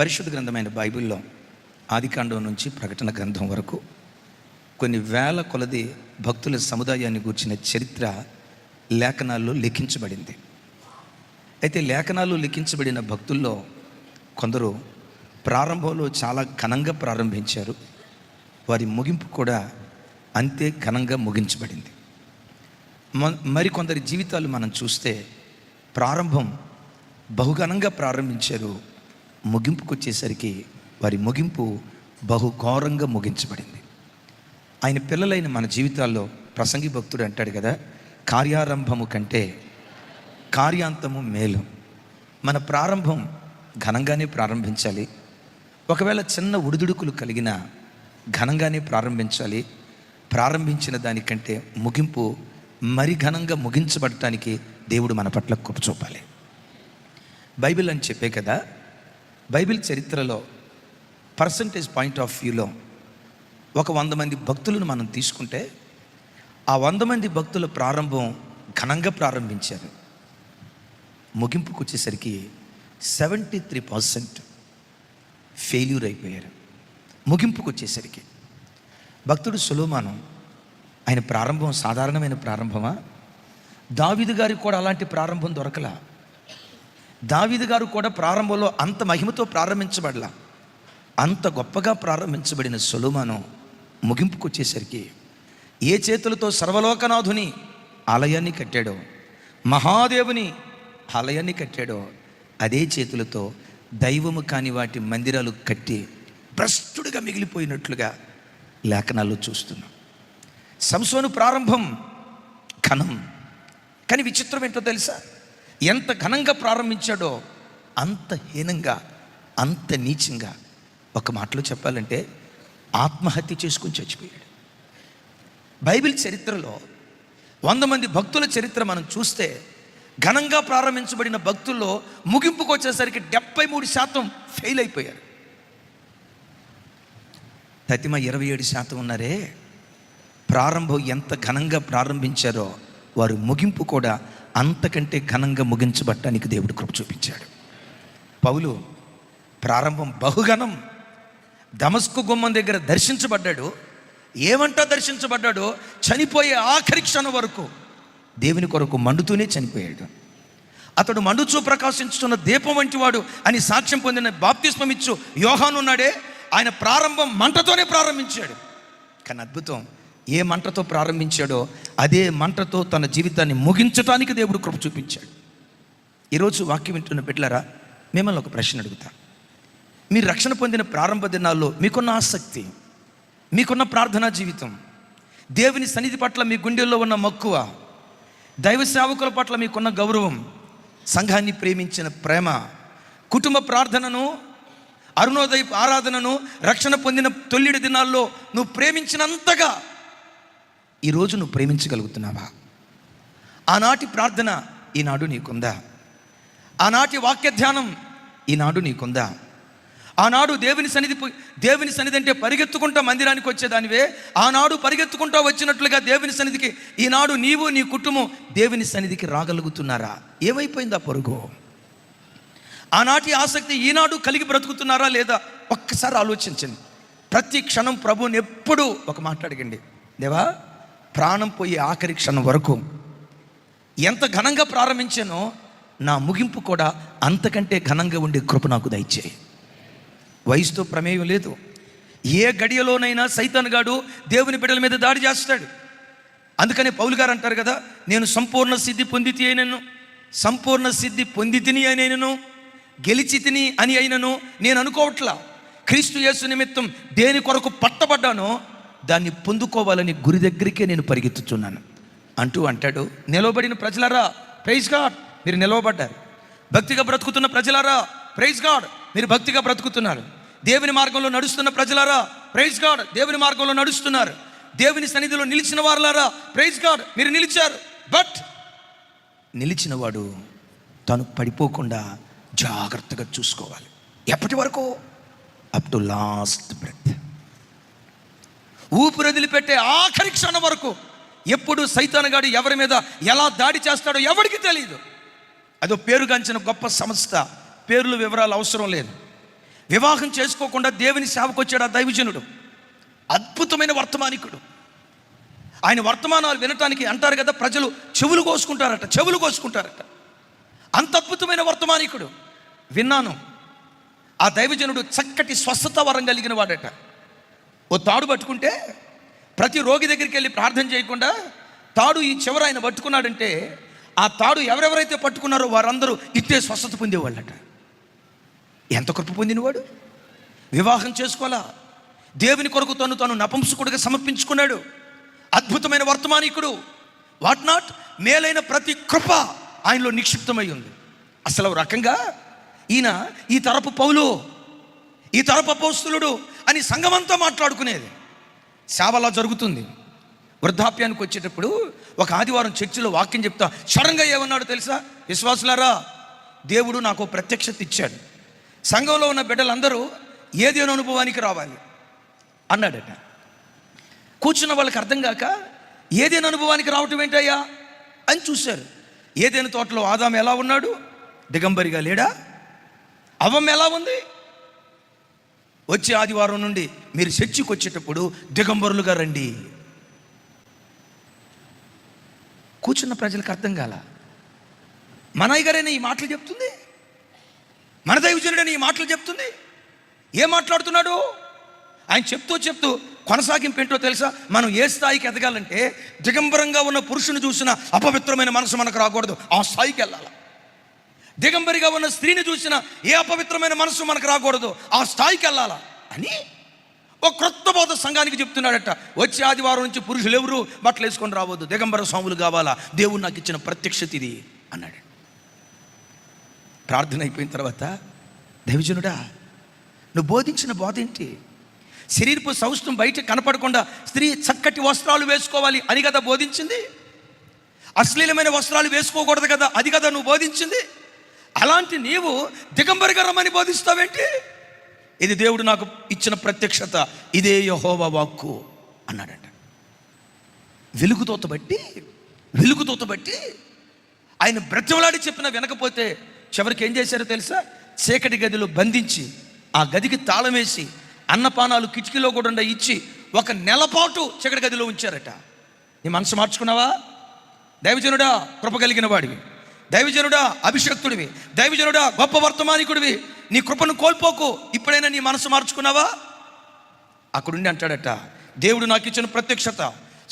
పరిశుద్ధ గ్రంథమైన బైబిల్లో ఆదికాండం నుంచి ప్రకటన గ్రంథం వరకు కొన్ని వేల కొలది భక్తుల సముదాయాన్ని గూర్చిన చరిత్ర లేఖనాల్లో లిఖించబడింది. అయితే లేఖనాలు లిఖించబడిన భక్తుల్లో కొందరు ప్రారంభంలో చాలా ఘనంగా ప్రారంభించారు, వారి ముగింపు కూడా అంతే ఘనంగా ముగించబడింది. మరికొందరి జీవితాలు మనం చూస్తే ప్రారంభం బహుఘనంగా ప్రారంభించారు, ముగింపుకు వచ్చేసరికి వారి ముగింపు బహుఘోరంగా ముగించబడింది. ఆయన పిల్లలైన మన జీవితాల్లో ప్రసంగి భక్తుడు అంటాడు కదా, కార్యారంభము కంటే కార్యాంతము మేలు. మన ప్రారంభం ఘనంగానే ప్రారంభించాలి, ఒకవేళ చిన్న ఉడుదుడుకులు కలిగిన ఘనంగానే ప్రారంభించాలి. ప్రారంభించిన దానికంటే ముగింపు మరి ఘనంగా ముగించబడటానికి దేవుడు మన పట్ల కృప చూపాలి. బైబిల్ అని చెప్పే కదా, బైబిల్ చరిత్రలో పర్సంటేజ్ పాయింట్ ఆఫ్ వ్యూలో ఒక 100 మంది భక్తులను మనం తీసుకుంటే ఆ 100 మంది భక్తుల ప్రారంభం ఘనంగా ప్రారంభించారు, ముగింపుకు వచ్చేసరికి 73% ఫెయిల్యూర్ అయిపోయారు. ముగింపుకు వచ్చేసరికి భక్తుడు సొలొమోను, ఆయన ప్రారంభం సాధారణమైన ప్రారంభమా? దావీదు గారికి కూడా అలాంటి ప్రారంభం దొరకలా. దావీదు గారు కూడా ప్రారంభంలో అంత మహిమతో ప్రారంభించబడలా. అంత గొప్పగా ప్రారంభించబడిన సొలొమోను ముగింపుకు వచ్చేసరికి ఏ చేతులతో సర్వలోకనాథుని ఆలయాన్ని కట్టాడో, మహాదేవుని ఆలయాన్ని కట్టాడో, అదే చేతులతో దైవము కాని వాటి మందిరాలు కట్టి భ్రష్టుడిగా మిగిలిపోయినట్లుగా లేఖనాల్లో చూస్తున్నాం. సంసోను ప్రారంభం ఘనం, కానీ విచిత్రం ఏంటో తెలుసా? ఎంత ఘనంగా ప్రారంభించాడో అంత హీనంగా, అంత నీచంగా, ఒక మాటలో చెప్పాలంటే ఆత్మహత్య చేసుకుని చచ్చిపోయాడు. బైబిల్ చరిత్రలో 100 మంది భక్తుల చరిత్ర మనం చూస్తే ఘనంగా ప్రారంభించబడిన భక్తుల్లో ముగింపుకు వచ్చేసరికి 73% ఫెయిల్ అయిపోయారు. తతిమ 27% ఉన్నారే, ప్రారంభం ఎంత ఘనంగా ప్రారంభించారో వారు ముగింపు కూడా అంతకంటే ఘనంగా ముగించబడటానికి దేవుడు కృప చూపించాడు. పౌలు ప్రారంభం బహుఘనం, దమస్కు గుమ్మం దగ్గర దర్శించబడ్డాడు. ఏమంటా దర్శించబడ్డాడో, చనిపోయే ఆఖరి క్షణం వరకు దేవుని కొరకు మండుతూనే చనిపోయాడు. అతడు మండుచూ ప్రకాశించుతున్న దీపం వంటి వాడు అని సాక్ష్యం పొందిన బాప్తిస్మం ఇచ్చు యోహాను ఉన్నాడే, ఆయన ప్రారంభం మంటతోనే ప్రారంభించాడు. కానీ అద్భుతం, ఏ మంటతో ప్రారంభించాడో అదే మంటతో తన జీవితాన్ని ముగించడానికి దేవుడు కృప చూపించాడు. ఈరోజు వాక్యం వింటున్న బిడ్డలారా, మిమ్మల్ని ఒక ప్రశ్న అడుగుతా. మీరు రక్షణ పొందిన ప్రారంభ దినాల్లో మీకున్న ఆసక్తి, మీకున్న ప్రార్థనా జీవితం, దేవుని సన్నిధి పట్ల మీ గుండెల్లో ఉన్న మక్కువ, దైవ సేవకుల పట్ల మీకున్న గౌరవం, సంఘాన్ని ప్రేమించిన ప్రేమ, కుటుంబ ప్రార్థనను, అరుణోదయ ఆరాధనను రక్షణ పొందిన తొల్లిడి దినాల్లో నువ్వు ప్రేమించినంతగా ఈరోజు నువ్వు ప్రేమించగలుగుతున్నావా? ఆనాటి ప్రార్థన ఈనాడు నీకుందా? ఆనాటి వాక్య ధ్యానం ఈనాడు నీకుందా? ఆనాడు దేవుని సన్నిధి అంటే పరిగెత్తుకుంటా మందిరానికి వచ్చేదానివే, ఆనాడు పరిగెత్తుకుంటా వచ్చినట్లుగా దేవుని సన్నిధికి ఈనాడు నీవు నీ కుటుంబం దేవుని సన్నిధికి రాగలుగుతున్నారా? ఏమైపోయిందా పొరుగు? ఆనాటి ఆసక్తి ఈనాడు కలిగి బ్రతుకుతున్నారా లేదా? ఒక్కసారి ఆలోచించండి. ప్రతి క్షణం ప్రభువుని ఎప్పుడు ఒక మాట అడగండి, దేవా ప్రాణం పోయే ఆఖరి క్షణం వరకు ఎంత ఘనంగా ప్రారంభించానో నా ముగింపు కూడా అంతకంటే ఘనంగా ఉండే కృప నాకు దయచేయి. వయసుతో ప్రమేయం లేదు. ఏ గడియలోనైనా సైతాను గాడు దేవుని బిడ్డల మీద దాడి చేస్తాడు. అందుకనే పౌలు గారు అంటారు కదా, నేను సంపూర్ణ సిద్ధి పొందితి అయినను, సంపూర్ణ సిద్ధి పొందితిని అయినను, గెలిచి తిని అని అయినను నేను అనుకోవట్లా. క్రీస్తు యేసు నిమిత్తం దేని కొరకు పట్టబడ్డానో దాన్ని పొందుకోవాలని గురి దగ్గరికే నేను పరిగెత్తుతున్నాను అంటూ అంటాడు. నిలవబడిన ప్రజలారా ప్రైజ్ గాడ్, మీరు నిలవబడ్డారు. భక్తిగా బ్రతుకుతున్న ప్రజలారా ప్రైజ్ గాడ్, మీరు భక్తిగా బ్రతుకుతున్నారు. దేవుని మార్గంలో నడుస్తున్న ప్రజలారా ప్రైజ్ గాడ్, దేవుని మార్గంలో నడుస్తున్నారు. దేవుని సన్నిధిలో నిలిచిన వారులారా ప్రైజ్ గాడ్, మీరు నిలిచారు. బట్ నిలిచిన వాడు తను పడిపోకుండా జాగ్రత్తగా చూసుకోవాలి. ఎప్పటి వరకు? అప్ టు లాస్ట్ బ్రెత్, ఊపిరి వదిలిపెట్టే ఆఖరి క్షణం వరకు. ఎప్పుడు సైతానుగాడు ఎవరి మీద ఎలా దాడి చేస్తాడో ఎవరికి తెలియదు. అదో పేరుగాంచిన గొప్ప సంస్థ, పేర్లు వివరాలు అవసరం లేదు. వివాహం చేసుకోకుండా దేవుని సేవకు వచ్చాడు ఆ దైవజనుడు. అద్భుతమైన వర్తమానికుడు. ఆయన వర్తమానాలు వినటానికి అంటారు కదా, ప్రజలు చెవులు కోసుకుంటారట. అంత అద్భుతమైన వర్తమానికుడు. విన్నాను. ఆ దైవజనుడు చక్కటి స్వస్థత వరం కలిగిన వాడట. ఓ తాడు పట్టుకుంటే ప్రతి రోగి దగ్గరికి వెళ్ళి ప్రార్థన చేయకుండా తాడు ఈ చివర ఆయన పట్టుకున్నాడంటే ఆ తాడు ఎవరెవరైతే పట్టుకున్నారో వారందరూ ఇట్టే స్వస్థత పొందేవాళ్ళట. ఎంత కృప పొందినవాడు. వివాహం చేసుకోవాలా, దేవుని కొరకు తను నపుంసకుడిగా సమర్పించుకున్నాడు. అద్భుతమైన వర్తమానికుడు. వాట్ నాట్, మేలైన ప్రతి కృప ఆయనలో నిక్షిప్తమై ఉంది. అసలు ఒక రకంగా ఈయన ఈ తరపు పౌలు, ఈ తరపు అపోస్తలుడు అని సంఘమంతా మాట్లాడుకునేది. సేవలా జరుగుతుంది. వృద్ధాప్యానికి వచ్చేటప్పుడు ఒక ఆదివారం చర్చిలో వాక్యం చెప్తా సడన్గా ఏమన్నాడు తెలుసా? విశ్వాసులారా, దేవుడు నాకు ప్రత్యక్షత ఇచ్చాడు. సంఘంలో ఉన్న బిడ్డలందరూ ఏదేనో అనుభవానికి రావాలి అన్నాడట. కూర్చున్న వాళ్ళకి అర్థం కాక ఏదేనో అనుభవానికి రావటం ఏంటయ్యా అని చూశారు. ఏదేను తోటలో ఆదాము ఎలా ఉన్నాడు? దిగంబరిగా లేడా? అవ్వం ఎలా ఉంది? వచ్చే ఆదివారం నుండి మీరు చర్చికి వచ్చేటప్పుడు దిగంబరులుగా రండి. కూర్చున్న ప్రజలకు అర్థం కాల. మన అయ్యగారైనా ఈ మాటలు చెప్తుంది, మన దైవజనుడైనా ఈ మాటలు చెప్తుంది. ఏం మాట్లాడుతున్నాడు ఆయన? చెప్తూ కొనసాగింపు ఏంటో తెలుసా? మనం ఏ స్థాయికి ఎదగాలంటే దిగంబరంగా ఉన్న పురుషుని చూసిన అపవిత్రమైన మనసు మనకు రాకూడదు, ఆ స్థాయికి వెళ్ళాలి. దిగంబరిగా ఉన్న స్త్రీని చూసిన ఏ అపవిత్రమైన మనసు మనకు రాకూడదు, ఆ స్థాయికి వెళ్ళాలా అని ఒక క్రొత్త బోధ సంఘానికి చెప్తున్నాడట. వచ్చే ఆదివారం నుంచి పురుషులు ఎవరు బట్టలు వేసుకొని రావద్దు, దిగంబర స్వాములు కావాలా, దేవుడు నాకు ఇచ్చిన ప్రత్యక్షత ఇది అన్నాడు. ప్రార్థన అయిపోయిన తర్వాత, దైవజనుడా నువ్వు బోధించిన బోధ ఏంటి? శరీరపు సౌష్ఠం బయట కనపడకుండా స్త్రీ చక్కటి వస్త్రాలు వేసుకోవాలి అని కదా బోధించింది. అశ్లీలమైన వస్త్రాలు వేసుకోకూడదు కదా, అది కదా నువ్వు బోధించింది. అలాంటి నీవు దిగంబరిగా రమ్మని బోధిస్తావేంటి? ఇది దేవుడు నాకు ఇచ్చిన ప్రత్యక్షత, ఇదే యెహోవా వాక్కు అన్నాడట. వెలుగుతోత బట్టి ఆయన బ్రతిమలాడి చెప్పిన వినకపోతే చివరికి ఏం చేశారో తెలుసా? చీకటి గదిలో బంధించి ఆ గదికి తాళం వేసి అన్నపానాలు కిటికీలో కూడా ఇచ్చి 1 నెల పాటు చీకటి గదిలో ఉంచారట. నీ మనసు మార్చుకున్నావా? దైవజనుడా కృప కలిగిన వాడివి, దైవజనుడా అభిషక్తుడివి, దైవజనుడా గొప్ప వర్తమానికుడివి, నీ కృపను కోల్పోకు. ఇప్పుడైనా నీ మనసు మార్చుకున్నావా? అక్కడుండి అంటాడట, దేవుడు నాకు ఇచ్చిన ప్రత్యక్షత,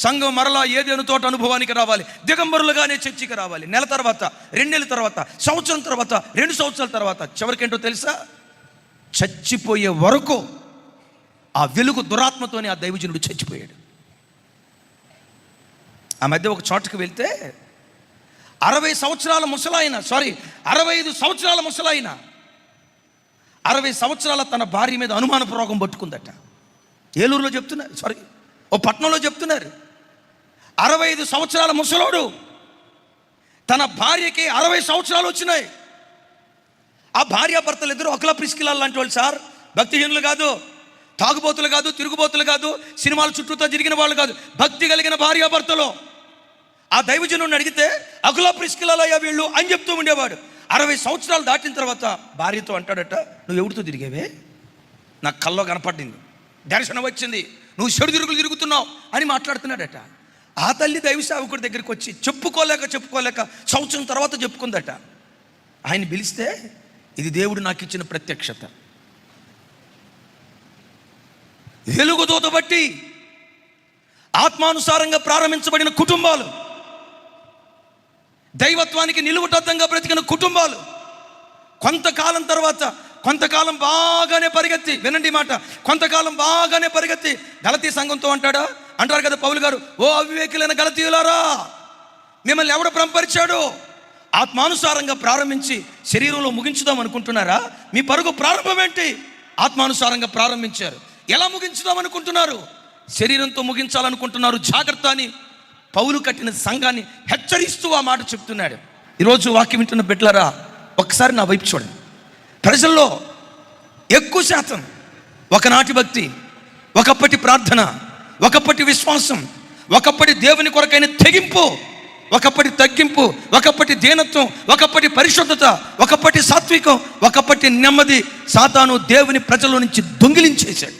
సంఘం మరలా ఏదేను తోట అనుభవానికి రావాలి, దిగంబరులుగానే చర్చికి రావాలి. నెల తర్వాత, 2 నెలల తర్వాత, సంవత్సరం తర్వాత, 2 సంవత్సరాల తర్వాత, చివరికేంటో తెలుసా? చచ్చిపోయే వరకు ఆ వెలుగు దురాత్మతోనే ఆ దైవజనుడు చచ్చిపోయాడు. ఆ మధ్య ఒక చోటుకు వెళ్తే 65 సంవత్సరాల ముసలాయన 60 సంవత్సరాల తన భార్య మీద అనుమానపు రోగం పట్టుకుందట. ఏలూరులో చెప్తున్నారు, ఓ పట్టణంలో చెప్తున్నారు. 65 సంవత్సరాల ముసలోడు, తన భార్యకి 60 సంవత్సరాలు వచ్చినాయి. ఆ భార్యాభర్తలు ఇద్దరు ఒకలా ప్రిస్కిలాల్ లాంటి వాళ్ళు సార్. భక్తిహీనులు కాదు, తాగుబోతులు కాదు, తిరుగుబోతులు కాదు, సినిమాల చుట్టూతో తిరిగిన వాళ్ళు కాదు, భక్తి కలిగిన భార్యాభర్తలు. ఆ దైవజనుడిని అడిగితే అకులా ప్రిస్కిలాలయ్యా వీళ్ళు అని చెప్తూ ఉండేవాడు. 60 సంవత్సరాలు దాటిన తర్వాత భార్యతో అంటాడట, నువ్వు ఎవరితో తిరిగేవే? నాకు కల్లో కనపడింది, దర్శనం వచ్చింది, నువ్వు చెడు తిరుగులు తిరుగుతున్నావు అని మాట్లాడుతున్నాడట. ఆ తల్లి దైవ సేవకుడి దగ్గరికి వచ్చి చెప్పుకోలేక సంవత్సరం తర్వాత చెప్పుకుందట. ఆయన పిలిస్తే, ఇది దేవుడు నాకు ఇచ్చిన ప్రత్యక్షత. వెలుగుదూత బట్టి ఆత్మానుసారంగా ప్రారంభించబడిన కుటుంబాలు, దైవత్వానికి నిలువుటద్దంగా బ్రతికిన కుటుంబాలు కొంతకాలం బాగానే పరిగెత్తి, వినండి మాట, కొంతకాలం బాగానే పరిగెత్తి గలతీ సంఘంతో అంటారు కదా పౌలు గారు, ఓ అవివేకులైన గలతీయులారా, మిమ్మల్ని ఎవడు భ్రమపరిచాడు? ఆత్మానుసారంగా ప్రారంభించి శరీరంలో ముగించుదాం అనుకుంటున్నారా? మీ పరుగు ప్రారంభం ఏంటి? ఆత్మానుసారంగా ప్రారంభించారు, ఎలా ముగించుదాం అనుకుంటున్నారు? శరీరంతో ముగించాలనుకుంటున్నారు, జాగ్రత్త అని పౌలు కట్టిన సంఘాన్ని హెచ్చరిస్తూ ఆ మాట చెప్తున్నాడు. ఈరోజు వాక్యం వింటున్న బిడ్డలారా, ఒకసారి నా వైపు చూడండి. ప్రజల్లో ఎక్కువ శాతం ఒకనాటి భక్తి, ఒకప్పటి ప్రార్థన, ఒకప్పటి విశ్వాసం, ఒకప్పటి దేవుని కొరకైన తెగింపు ఒకప్పటి తగ్గింపు, ఒకప్పటి దీనత్వం, ఒకప్పటి పరిశుద్ధత, ఒకప్పటి సాత్వికం, ఒకప్పటి నెమ్మది సాతాను దేవుని ప్రజల నుంచి దొంగిలించేశాడు.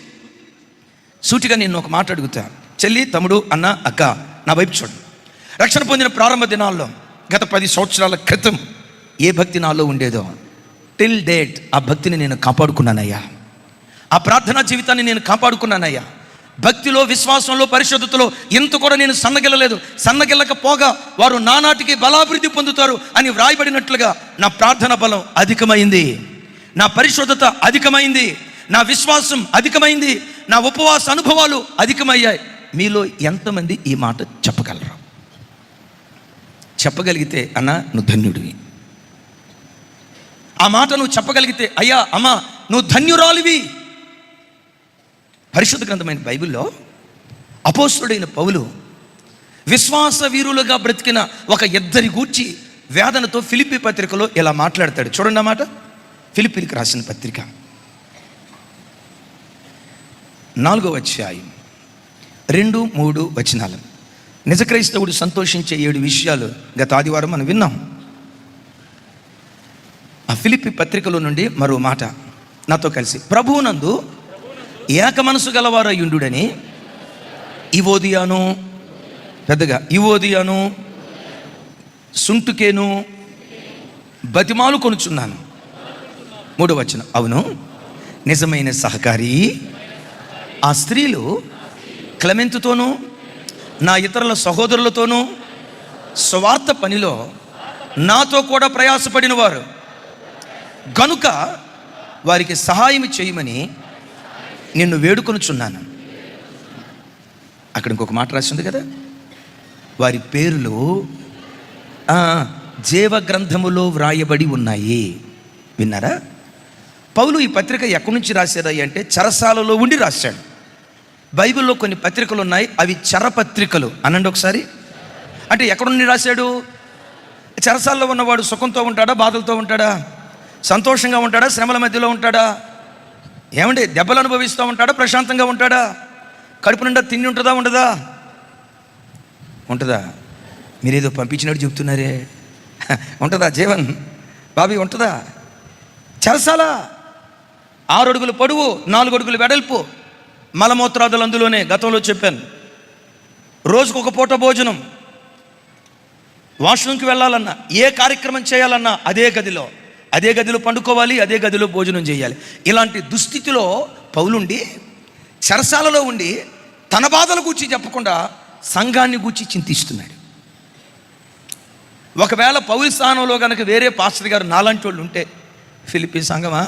సూటిగా నేను ఒక మాట అడుగుతా, చెల్లి, తమ్ముడు, అన్న, అక్క, నా వైపు చూడండి. రక్షణ పొందిన ప్రారంభ దినాల్లో గత 10 సంవత్సరాల క్రితం ఏ భక్తి నాలో ఉండేదో టిల్ డేట్ ఆ భక్తిని నేను కాపాడుకున్నానయ్యా. ఆ ప్రార్థనా జీవితాన్ని నేను కాపాడుకున్నానయ్యా. భక్తిలో, విశ్వాసంలో, పరిశుద్ధతలో ఇంత కూడా నేను సన్నగిల్లలేదు. సన్నగిల్లకపోగా వారు నానాటికి బలాభివృద్ధి పొందుతారు అని వ్రాయబడినట్లుగా నా ప్రార్థన బలం అధికమైంది, నా పరిశుద్ధత అధికమైంది, నా విశ్వాసం అధికమైంది, నా ఉపవాస అనుభవాలు అధికమయ్యాయి. మీలో ఎంతమంది ఈ మాట చెప్పగలరు? చెప్పగలిగితే అన్న నువ్వు ధన్యుడివి. ఆ మాట నువ్వు చెప్పగలిగితే అయ్యా, అమ్మ నువ్వు ధన్యురాలివి. పరిశుద్ధ గ్రంథమైన బైబిల్లో అపోస్తుడైన పౌలు విశ్వాస వీరులుగా బ్రతికిన ఒక ఇద్దరి గూర్చి వేదనతో ఫిలిప్పీ పత్రికలో ఇలా మాట్లాడతాడు. చూడండి అన్నమాట. ఫిలిప్పీకి రాసిన పత్రిక 4వ అధ్యాయం 2-3 వచనాలు. నిజ క్రైస్తవుడు సంతోషించే 7 విషయాలు గత ఆదివారం మనం విన్నాం. ఆ ఫిలిప్పీ పత్రికలో నుండి మరో మాట నాతో కలిసి, ప్రభువునందు ఏక మనసు గలవారయుండుడని ఇవోదియాను, పెద్దగా ఇవోదియాను, సుంటుకేను బతిమాలు కొనుచున్నాను. 3వ వచనం, అవును నిజమైన సహకారి ఆ స్త్రీలు క్లెమెంతుతోనూ నా ఇతరుల సహోదరులతోనూ స్వార్థ పనిలో నాతో కూడా ప్రయాసపడిన వారు గనుక వారికి సహాయం చేయమని నిన్ను వేడుకొనుచున్నాను. అక్కడ ఇంకొక మాట రాసింది కదా, వారి పేర్లు జీవ గ్రంథములో వ్రాయబడి ఉన్నాయి. విన్నారా? పౌలు ఈ పత్రిక ఎక్కడి నుంచి రాశారా అంటే చెరసాలలో ఉండి రాశాడు. బైబిల్లో కొన్ని పత్రికలు ఉన్నాయి, అవి చెరపత్రికలు అనండి ఒకసారి. అంటే ఎక్కడి నుండి రాశాడు? చెరసాలలో ఉన్నవాడు సుఖంతో ఉంటాడా, బాధలతో ఉంటాడా, సంతోషంగా ఉంటాడా, శ్రమల మధ్యలో ఉంటాడా, ఏమండి దెబ్బలు అనుభవిస్తూ ఉంటాడా, ప్రశాంతంగా ఉంటాడా, కడుపు నిండా తిండి ఉంటుందా, ఉండదా? ఉంటుందా? మీరేదో పంపించినట్టు చెప్తున్నారే, ఉంటుందా? జీవన్ బాబీ ఉంటుందా? చెరసాల 6 అడుగులు పొడవు, 4 అడుగులు వెడల్పు, మలమూత్రాదులు అందులోనే గతంలో చెప్పాను. రోజుకు ఒక పూట భోజనం, వాష్రూమ్కి వెళ్ళాలన్నా, ఏ కార్యక్రమం చేయాలన్నా అదే గదిలో పండుకోవాలి, అదే గదిలో భోజనం చేయాలి. ఇలాంటి దుస్థితిలో పౌలుండి చెరసాలలో ఉండి తన బాధల గూర్చి చెప్పకుండా సంఘాన్ని గూర్చి చింతిస్తున్నాడు. ఒకవేళ పౌలు స్థానంలో కనుక వేరే పాస్టర్ గారు నాలాంటి వాళ్ళు ఉంటే, ఫిలిప్పీ సంఘమా,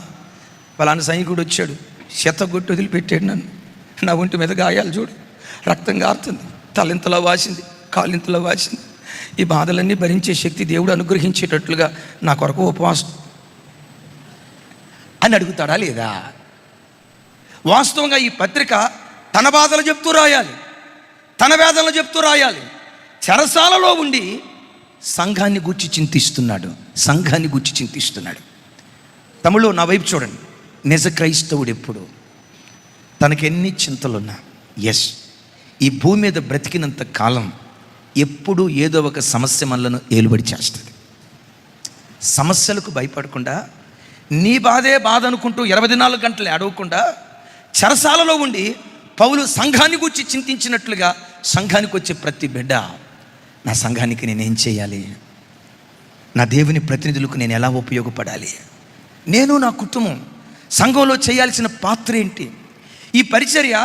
పలానా సైనికుడు వచ్చాడు, శతగొట్టు వదిలిపెట్టాడు నన్ను, నా ఒంటి మీద గాయాలు చూడు, రక్తం కారుతుంది, తలెంతలా వాసింది, కాలింతలా వాసింది, ఈ బాధలన్నీ భరించే శక్తి దేవుడు అనుగ్రహించేటట్లుగా నా కొరకు ఉపవాసం అని అడుగుతాడా లేదా? వాస్తవంగా ఈ పత్రిక తన బాధలు చెప్తూ రాయాలి, తన వేదనలు చెప్తూ రాయాలి. చెరసాలలో ఉండి సంఘాన్ని గూర్చి చింతిస్తున్నాడు. తమ్ముళ్ళు నా వైపు చూడండి. నిజ క్రైస్తవుడు ఎప్పుడు తనకెన్ని చింతలున్నా, ఈ భూమి మీద బ్రతికినంత కాలం ఎప్పుడూ ఏదో ఒక సమస్య మనలను ఏలుబడి చేస్తుంది. సమస్యలకు భయపడకుండా, నీ బాధే బాధ అనుకుంటూ 24 గంటలు ఏడవకుండా చెరసాలలో ఉండి పౌలు సంఘాన్ని గూర్చి చింతించినట్లుగా సంఘానికి వచ్చే ప్రతి బిడ్డ, నా సంఘానికి నేనేం చేయాలి, నా దేవుని ప్రతినిధులకు నేను ఎలా ఉపయోగపడాలి, నేను నా కుటుంబం సంఘంలో చేయాల్సిన పాత్ర ఏంటి, ఈ పరిచర్య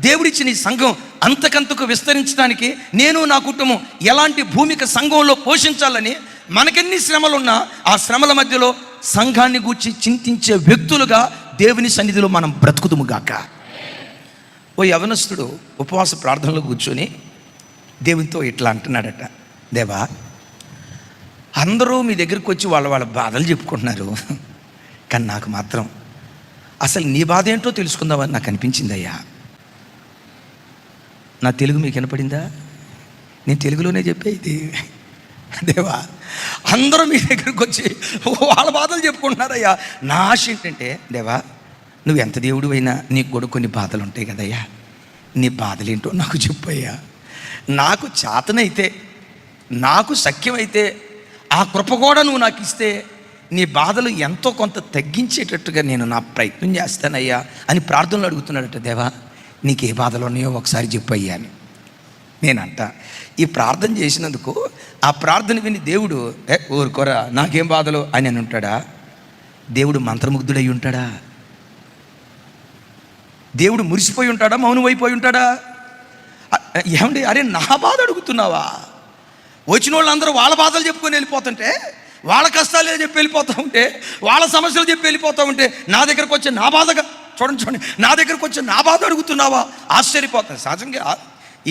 దేవుడిచ్చిన ఈ సంఘం అంతకంతకు విస్తరించడానికి నేను నా కుటుంబం ఎలాంటి భూమిక సంఘంలో పోషించాలని, మనకెన్ని శ్రమలున్నా ఆ శ్రమల మధ్యలో సంఘాన్ని గూర్చి చింతించే వ్యక్తులుగా దేవుని సన్నిధిలో మనం బ్రతుకుదుముగాక. ఓ యవనస్తుడు ఉపవాస ప్రార్థనలో కూర్చొని దేవునితో ఇట్లా అంటున్నాడట, దేవా, అందరూ మీ దగ్గరికి వచ్చి వాళ్ళ బాధలు చెప్పుకుంటున్నారు, కానీ నాకు మాత్రం అసలు నీ బాధ ఏంటో తెలుసుకుందామని నాకు అనిపించిందయ్యా. నా తెలుగు మీకు వినపడిందా? నేను తెలుగులోనే చెప్పేది. దేవా, అందరూ మీ దగ్గరికి వచ్చి వాళ్ళ బాధలు చెప్పుకుంటున్నారయ్యా, నా ఆశ ఏంటంటే, దేవా, నువ్వు ఎంత దేవుడు అయినా నీకు కూడా కొన్ని బాధలు ఉంటాయి కదయ్యా, నీ బాధలు ఏంటో నాకు చెప్పయ్యా. నాకు చేతనైతే నాకు సఖ్యమైతే ఆ కృప కూడా నువ్వు నాకు ఇస్తే నీ బాధలు ఎంతో కొంత తగ్గించేటట్టుగా నేను నా ప్రయత్నం చేస్తానయ్యా అని ప్రార్థనలు అడుగుతున్నాడట. దేవా నీకు ఏ బాధలు ఉన్నాయో ఒకసారి చెప్పు అయ్యా అని. నేనంట ఈ ప్రార్థన చేసినందుకు ఆ ప్రార్థన విని దేవుడు ఊరుకోరా నాకేం బాధలు అని ఉంటాడా? దేవుడు మంత్రముగ్ధుడై ఉంటాడా? దేవుడు మురిసిపోయి ఉంటాడా? మౌనం అయిపోయి ఉంటాడా? ఏమండి, అరే నా బాధ అడుగుతున్నావా? వచ్చిన వాళ్ళందరూ వాళ్ళ బాధలు చెప్పుకొని వెళ్ళిపోతుంటే, వాళ్ళ కష్టాలు చెప్పి వెళ్ళిపోతూ ఉంటే, వాళ్ళ సమస్యలు చెప్పి వెళ్ళిపోతూ ఉంటే, నా దగ్గరకు వచ్చి నా బాధగా చూడండి నా దగ్గరకు వచ్చి నా బాధ అడుగుతున్నావా? ఆశ్చర్యపోతాను. సహజంగా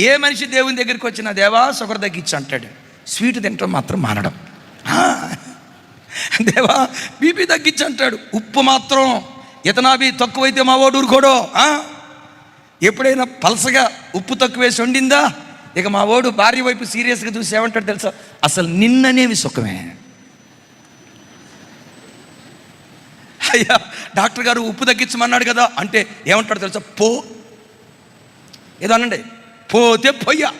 ఏ మనిషి దేవుని దగ్గరికి వచ్చిన దేవా షుగర్ తగ్గించి అంటాడు, స్వీట్ తినటం మాత్రం మానడం. దేవా బీపీ తగ్గించి అంటాడు, ఉప్పు మాత్రం ఇతనాభి తక్కువైతే మా ఓడు ఊరుకోడో. ఎప్పుడైనా పలసగా ఉప్పు తక్కువ వేసి వండిందా, ఇక మా ఓడు భార్య వైపు సీరియస్గా చూసి ఏమంటాడు తెలుసా? అసలు నిన్ననేవి సుఖమే. అయ్యా డాక్టర్ గారు ఉప్పు తగ్గించమన్నాడు కదా అంటే ఏమంటాడు తెలుసా? ఏదో అనండి, పోతే పొయ్యా,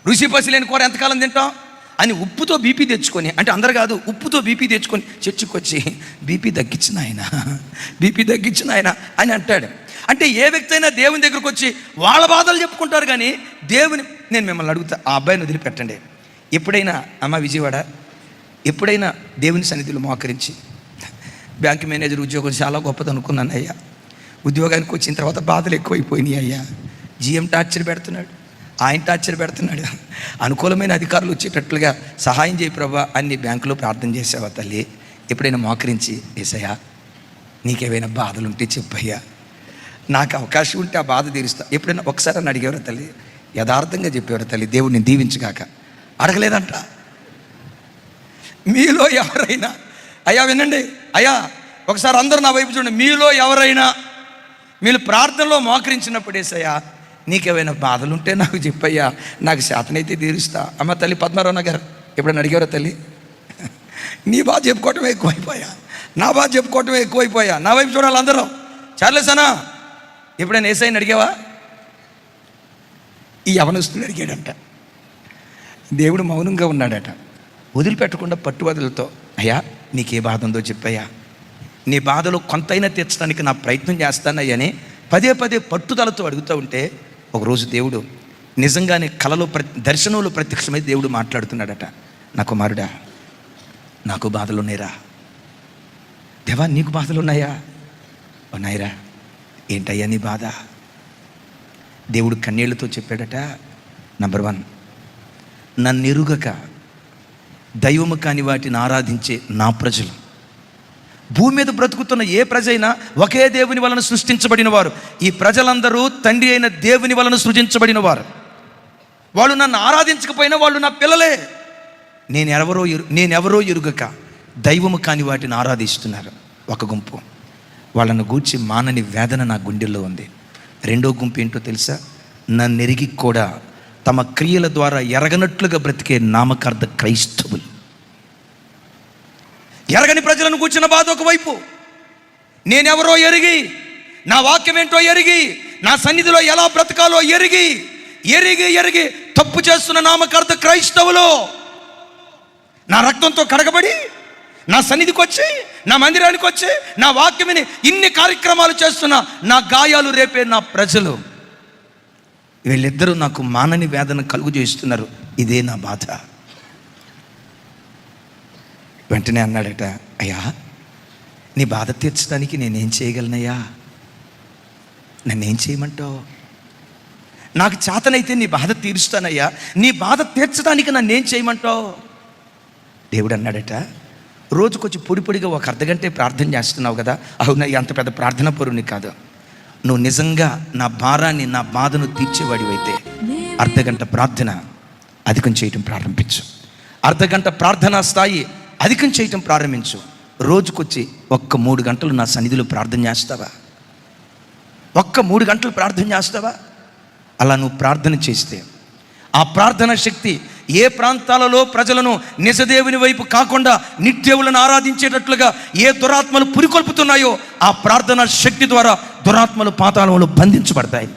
రుచి పసి లేని కూర ఎంతకాలం తింటాం అని ఉప్పుతో బీపీ తెచ్చుకొని, అంటే అందరు కాదు, ఉప్పుతో బీపీ తెచ్చుకొని చర్చికి వచ్చి బీపీ తగ్గించిన ఆయన, బీపీ తగ్గించిన ఆయన అని అంటాడు. అంటే ఏ వ్యక్తి అయినా దేవుని దగ్గరకు వచ్చి వాళ్ళ బాధలు చెప్పుకుంటారు కానీ దేవుని, నేను మిమ్మల్ని అడుగుతా, ఆ అబ్బాయిని వదిలిపెట్టండి. ఎప్పుడైనా అమ్మ విజయవాడ, ఎప్పుడైనా దేవుని సన్నిధిలో మోకరించి బ్యాంక్ మేనేజర్ ఉద్యోగం చాలా గొప్పది అనుకున్నాను అయ్యా, ఉద్యోగానికి వచ్చిన తర్వాత బాధలు ఎక్కువైపోయినాయి అయ్యా, జీఎం టార్చర్ పెడుతున్నాడు, ఆయన టార్చర్ పెడుతున్నాడు, అనుకూలమైన అధికారులు వచ్చేటట్లుగా సహాయం చేయి ప్రభా అని బ్యాంకులో ప్రార్థన చేసావా తల్లి? ఎప్పుడైనా మోకరించి యేసయ్యా నీకేమైనా బాధలు ఉంటే చెప్పయ్యా, నాకు అవకాశం ఉంటే ఆ బాధ తీరుస్తా, ఎప్పుడైనా ఒకసారి అని అడిగేవారు తల్లి? యథార్థంగా చెప్పేవారు తల్లి, దేవుడిని దీవించగాక. అడగలేదంట. మీలో ఎవరైనా, అయ్యా వినండి అయ్యా, ఒకసారి అందరూ నా వైపు చూడండి, మీలో ఎవరైనా మీరు ప్రార్థనలో మోకరించినప్పుడు యేసయ్యా నీకేమైనా బాధలుంటే నాకు చెప్పయ్యా, నాకు శాతనైతే తీరుస్తా. అమ్మ తల్లి పద్మారావు గారు ఎప్పుడైనా అడిగారో తల్లి? నీ బాధ చెప్పుకోవటమే ఎక్కువైపోయా, నా బాధ చెప్పుకోవటమే ఎక్కువైపోయా, నా వైపు చూడాలి అందరూ. చార్లెసనా ఎప్పుడైనా యేసయ్యని అడిగావా? ఈ యవనస్తుడు అడిగాడంట. దేవుడు మౌనంగా ఉన్నాడట. వదిలిపెట్టకుండా పట్టువదులతో, అయ్యా నీకే బాధ ఉందో చెప్పయ్యా, నీ బాధలో కొంతైనా తీర్చడానికి నా ప్రయత్నం చేస్తానయ్యని పదే పదే పట్టుదలతో అడుగుతూ ఉంటే ఒకరోజు దేవుడు నిజంగానే కలలో దర్శనంలో ప్రత్యక్షమై దేవుడు మాట్లాడుతున్నాడట. నా కుమారుడా నాకు బాధలు ఉన్నాయిరా. దేవా నీకు బాధలు ఉన్నాయా? ఉన్నాయిరా. ఏంటయ్యా నీ బాధ? దేవుడు కన్నీళ్లతో చెప్పాడట, నంబర్ 1, నన్ను ఎరుగక దైవము కాని వాటిని ఆరాధించే నా ప్రజలు. భూమి మీద బ్రతుకుతున్న ఏ ప్రజైనా ఒకే దేవుని వలన సృష్టించబడిన వారు. ఈ ప్రజలందరూ తండ్రి అయిన దేవుని వలన సృజించబడిన వారు. వాళ్ళు నన్ను ఆరాధించకపోయినా వాళ్ళు నా పిల్లలే. నేనెవరో ఎరుగక దైవము కాని వాటిని ఆరాధిస్తున్నారు ఒక గుంపు. వాళ్ళను గూర్చి మానని వేదన నా గుండెల్లో ఉంది. రెండో గుంపు ఏంటో తెలుసా? నన్ను ఎరిగి కూడా తమ క్రియల ద్వారా ఎరగనట్లుగా బ్రతికే నామకార్థ క్రైస్తవులు. ఎరగని ప్రజలను కూర్చున్న బాధ ఒకవైపు, నేనెవరో ఎరిగి, నా వాక్యం ఏంటో ఎరిగి, నా సన్నిధిలో ఎలా బ్రతకాలో ఎరిగి తప్పు చేస్తున్న నామకార్థ క్రైస్తవులు నా రక్తంతో కడగబడి నా సన్నిధికి వచ్చి, నా మందిరానికి వచ్చి, నా వాక్యం విని ఇన్ని కార్యక్రమాలు చేస్తున్న నా గాయాలు రేపే నా ప్రజలు, వీళ్ళిద్దరూ నాకు మానని వేదన కలుగు చేస్తున్నారు. ఇదే నా బాధ. వెంటనే అన్నాడట, అయ్యా నీ బాధ తీర్చడానికి నేనేం చేయగలనయ్యా? నన్నేం చేయమంటావు? నాకు చేతనైతే నీ బాధ తీరుస్తానయ్యా, నీ బాధ తీర్చడానికి నన్నేం చేయమంటావు? దేవుడు అన్నాడట, రోజుకొచ్చి పొడిగా ఒక అర్ధగంటే ప్రార్థన చేస్తున్నావు కదా, అవునయ్యా అంత పెద్ద ప్రార్థన పరుని కాదు, నువ్వు నిజంగా నా భారాన్ని, నా బాధను తీర్చేవాడివైతే అర్ధగంట ప్రార్థన అధికం చేయటం ప్రారంభించు. అర్ధగంట ప్రార్థనా స్థాయి అధికం చేయటం ప్రారంభించు. రోజుకొచ్చి 3 గంటలు నా సన్నిధిలో ప్రార్థన చేస్తావా? 3 గంటలు ప్రార్థన చేస్తావా? అలా నువ్వు ప్రార్థన చేస్తే ఆ ప్రార్థన శక్తి ఏ ప్రాంతాలలో ప్రజలను నిజదేవుని వైపు కాకుండా నిత్యవులను ఆరాధించేటట్లుగా ఏ దురాత్మలు పురికొల్పుతున్నాయో ఆ ప్రార్థన శక్తి ద్వారా దురాత్మలు పాతాళంలో బంధించబడతాయి.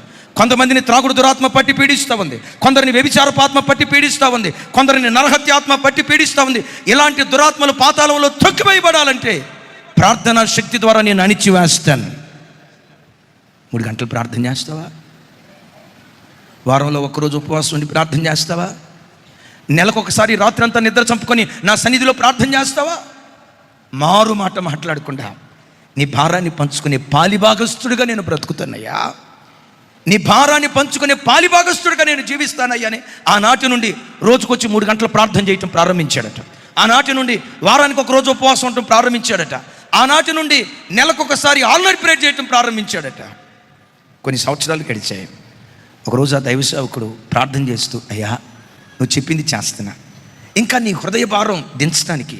కొంతమందిని త్రాగుడు దురాత్మ పట్టి పీడిస్తూ ఉంది, కొందరిని వ్యభిచారపాత్మ పట్టి పీడిస్తూ ఉంది, కొందరిని నరహత్యాత్మ పట్టి పీడిస్తూ ఉంది. ఇలాంటి దురాత్మలు పాతాళంలో తొక్కివేయబడాలంటే ప్రార్థనా శక్తి ద్వారా నేను అణిచివేస్తాను. 3 గంటలు ప్రార్థన చేస్తావా? వారంలో ఒక్కరోజు ఉపవాసం ఉండి ప్రార్థన చేస్తావా? నెలకొకసారి రాత్రి అంతా నిద్ర చంపుకొని నా సన్నిధిలో ప్రార్థన చేస్తావా? మారు మాట మాట్లాడకుండా నీ భారాన్ని పంచుకునే పాలిభాగస్తుడిగా నేను బ్రతుకుతానయ్యా, నీ భారాన్ని పంచుకునే పాలిభాగస్తుడిగా నేను జీవిస్తానయ్యా అని ఆనాటి నుండి రోజుకొచ్చి 3 గంటలు ప్రార్థన చేయటం ప్రారంభించాడట. ఆనాటి నుండి వారానికి ఒక రోజు ఉపవాసం ఉండటం ప్రారంభించాడట. ఆనాటి నుండి నెలకొకసారి ఆల్రెడీ ప్రేర్ చేయటం ప్రారంభించాడట. కొన్ని సంవత్సరాలు గడిచాయి. ఒకరోజు ఆ దైవ సేవకుడు ప్రార్థన చేస్తూ, అయ్యా నువ్వు చెప్పింది చేస్తున్నా, ఇంకా నీ హృదయ భారం దించడానికి,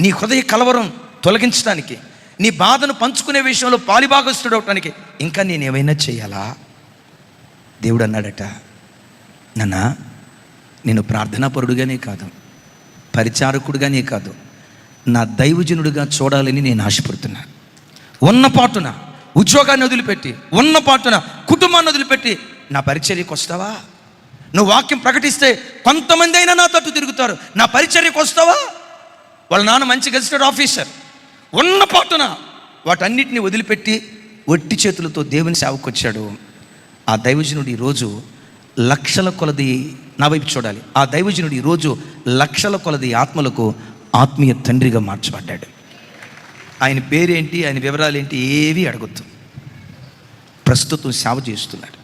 నీ హృదయ కలవరం తొలగించడానికి, నీ బాధను పంచుకునే విషయంలో పాలిభాగస్తుడు అవటానికి ఇంకా నేను ఏమైనా చేయాలా? దేవుడు అన్నాడట, నాన్న నేను ప్రార్థనాపరుడుగానే కాదు, పరిచారకుడుగానే కాదు, నా దైవజనుడిగా చూడాలని నేను ఆశపడుతున్నా. ఉన్న పాటున ఉద్యోగాన్ని వదిలిపెట్టి, ఉన్న పాటున కుటుంబాన్ని వదిలిపెట్టి నా పరిచర్యకు వస్తావా? నువ్వు వాక్యం ప్రకటిస్తే కొంతమంది అయినా నా తట్టు తిరుగుతారు, నా పరిచర్యకు వస్తావా? వాళ్ళ నాన్న మంచి గెజిటెడ్ ఆఫీసర్, ఉన్న పాటున వాటన్నిటిని వదిలిపెట్టి ఒట్టి చేతులతో దేవుని సేవకు వచ్చాడు. ఆ దైవజనుడు ఈరోజు లక్షల కొలది, నా వైపు చూడాలి, ఆ దైవజనుడు ఈరోజు లక్షల కొలది ఆత్మలకు ఆత్మీయ తండ్రిగా మార్చబడ్డాడు. ఆయన పేరేంటి, ఆయన వివరాలు ఏంటి ఏవి అడగొద్దు, ప్రస్తుతం సేవ చేస్తున్నాడు.